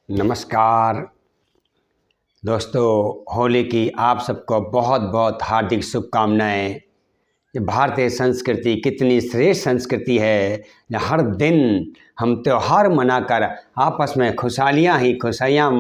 नमस्कार दोस्तों, होली की आप सबको बहुत बहुत हार्दिक शुभकामनाएं। ये भारतीय संस्कृति कितनी श्रेष्ठ संस्कृति है। हर दिन हम त्यौहार मनाकर आपस में खुशियाँ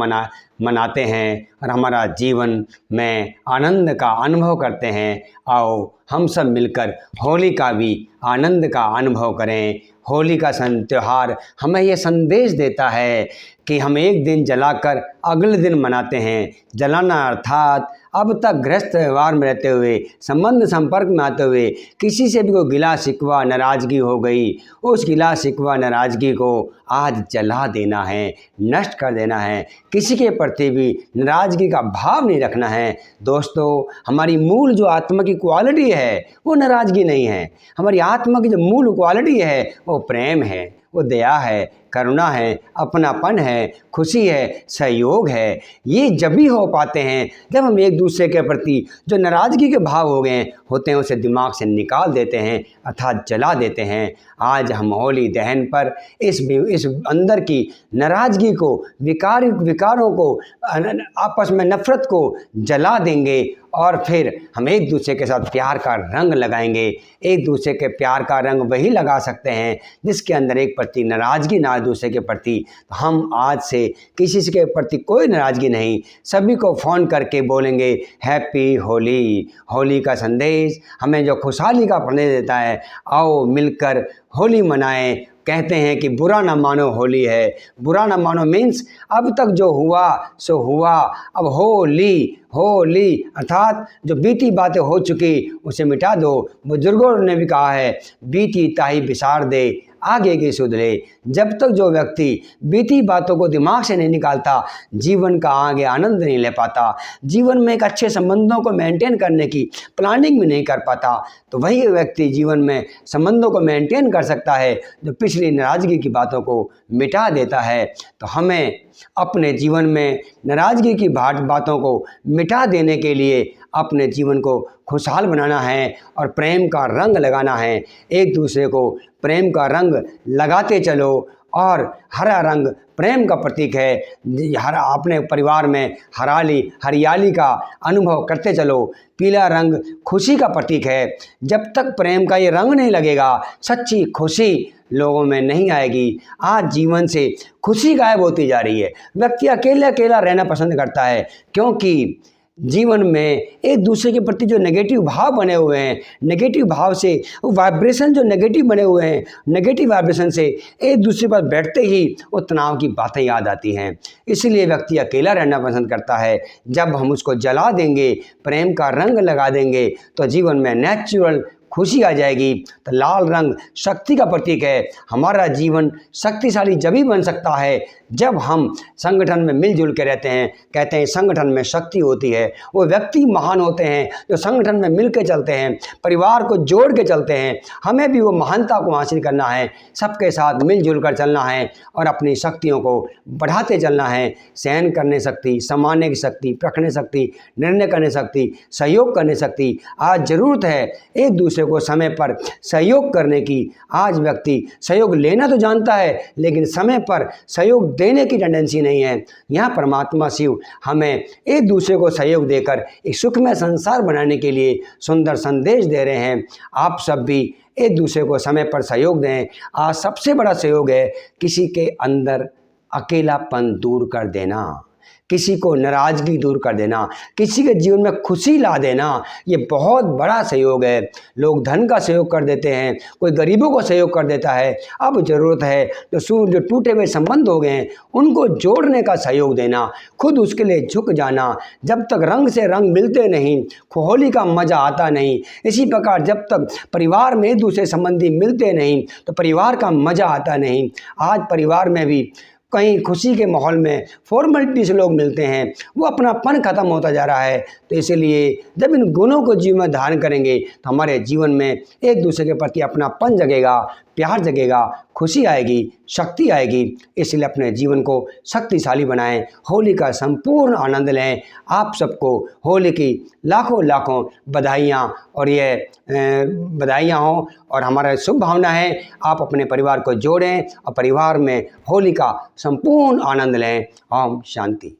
मनाते हैं और हमारा जीवन में आनंद का अनुभव करते हैं। आओ हम सब मिलकर होली का भी आनंद का अनुभव करें। होली का त्यौहार हमें ये संदेश देता है कि हम एक दिन जलाकर अगले दिन मनाते हैं। जलाना अर्थात अब तक गृहस्थ व्यवहार में रहते हुए, संबंध संपर्क में आते हुए किसी से भी कोई गिला शिकवा नाराज़गी हो गई, उस गिला शिकवा नाराज़गी को आज जला देना है, नष्ट कर देना है। किसी के प्रति भी नाराज़गी का भाव नहीं रखना है। दोस्तों, हमारी मूल जो आत्मा की क्वालिटी है वो नाराज़गी नहीं है। हमारी आत्मा की जो मूल क्वालिटी है वो प्रेम है, वो दया है, करुणा है, अपनापन है, खुशी है, सहयोग है। ये जब भी हो पाते हैं जब हम एक दूसरे के प्रति जो नाराज़गी के भाव हो गए होते हैं उसे दिमाग से निकाल देते हैं अर्थात जला देते हैं। आज हम होली दहन पर इस अंदर की नाराज़गी को, विकारों को, आपस में नफ़रत को जला देंगे और फिर हम एक दूसरे के साथ प्यार का रंग लगाएंगे। एक दूसरे के प्यार का रंग वही लगा सकते हैं जिसके अंदर एक प्रति नाराज़गी ना, दूसरे के प्रति। तो हम आज से किसी के प्रति कोई नाराज़गी नहीं, सभी को फ़ोन करके बोलेंगे हैप्पी होली। होली का संदेश हमें जो खुशहाली का संदेश देता है, आओ मिलकर होली मनाएं। कहते हैं कि बुरा ना मानो होली है। बुरा ना मानो मीन्स अब तक जो हुआ सो हुआ, अब होली अर्थात जो बीती बातें हो चुकी उसे मिटा दो। बुजुर्गों ने भी कहा है बीती ताही बिसार दे, आगे की सुधरे। जब तक जो व्यक्ति बीती बातों को दिमाग से नहीं निकालता, जीवन का आगे आनंद नहीं ले पाता, जीवन में एक अच्छे संबंधों को मेंटेन करने की प्लानिंग भी नहीं कर पाता, तो वही व्यक्ति जीवन में संबंधों को मेंटेन कर सकता है जो पिछली नाराज़गी की बातों को मिटा देता है। तो हमें अपने जीवन में नाराज़गी की बातों को मिटा देने के लिए अपने जीवन को खुशहाल बनाना है और प्रेम का रंग लगाना है। एक दूसरे को प्रेम का रंग लगाते चलो और हरा रंग प्रेम का प्रतीक है। हर अपने परिवार में हरियाली का अनुभव करते चलो। पीला रंग खुशी का प्रतीक है। जब तक प्रेम का ये रंग नहीं लगेगा, सच्ची खुशी लोगों में नहीं आएगी। आज जीवन से खुशी गायब होती जा रही है। व्यक्ति अकेला अकेला रहना पसंद करता है क्योंकि जीवन में एक दूसरे के प्रति जो नेगेटिव भाव बने हुए हैं, नेगेटिव भाव से वाइब्रेशन जो नेगेटिव बने हुए हैं, नेगेटिव वाइब्रेशन से एक दूसरे पर बैठते ही वो तनाव की बातें याद आती हैं। इसलिए व्यक्ति अकेला रहना पसंद करता है। जब हम उसको जला देंगे, प्रेम का रंग लगा देंगे तो जीवन में नेचुरल खुशी आ जाएगी। तो लाल रंग शक्ति का प्रतीक है। हमारा जीवन शक्तिशाली जब ही बन सकता है जब हम संगठन में मिलजुल के रहते हैं। कहते हैं संगठन में शक्ति होती है। वो व्यक्ति महान होते हैं जो संगठन में मिल के चलते हैं, परिवार को जोड़ के चलते हैं। हमें भी वो महानता को हासिल करना है, सबके साथ मिलजुल कर चलना है और अपनी शक्तियों को बढ़ाते चलना है। सहन करने शक्ति, समाने की शक्ति, परखने शक्ति, निर्णय करने शक्ति, सहयोग करने शक्ति। आज ज़रूरत है एक दूसरे को समय पर सहयोग करने की। आज व्यक्ति सहयोग लेना तो जानता है लेकिन समय पर सहयोग देने की टेंडेंसी नहीं है। यहाँ परमात्मा शिव हमें एक दूसरे को सहयोग देकर एक सुखमय संसार बनाने के लिए सुंदर संदेश दे रहे हैं। आप सब भी एक दूसरे को समय पर सहयोग दें। आज सबसे बड़ा सहयोग है किसी के अंदर अकेलापन दूर कर देना, किसी को नाराज़गी दूर कर देना, किसी के जीवन में खुशी ला देना। ये बहुत बड़ा सहयोग है। लोग धन का सहयोग कर देते हैं, कोई गरीबों को सहयोग कर देता है। अब ज़रूरत है जो टूटे हुए संबंध हो गए हैं उनको जोड़ने का सहयोग देना, खुद उसके लिए झुक जाना। जब तक रंग से रंग मिलते नहीं, होली का मज़ा आता नहीं। इसी प्रकार जब तक परिवार में एक दूसरे संबंधी मिलते नहीं तो परिवार का मज़ा आता नहीं। आज परिवार में भी कहीं खुशी के माहौल में फॉर्मेलिटी से लोग मिलते हैं, वो अपनापन खत्म होता जा रहा है। तो इसलिए जब इन गुणों को जीवन में धारण करेंगे तो हमारे जीवन में एक दूसरे के प्रति अपनापन जगेगा, प्यार जगेगा, खुशी आएगी, शक्ति आएगी। इसलिए अपने जीवन को शक्तिशाली बनाएं, होली का संपूर्ण आनंद लें। आप सबको होली की लाखों लाखों बधाइयाँ और ये बधाइयाँ हों और हमारा शुभ भावना है आप अपने परिवार को जोड़ें और परिवार में होली का संपूर्ण आनंद लें। ओम शांति।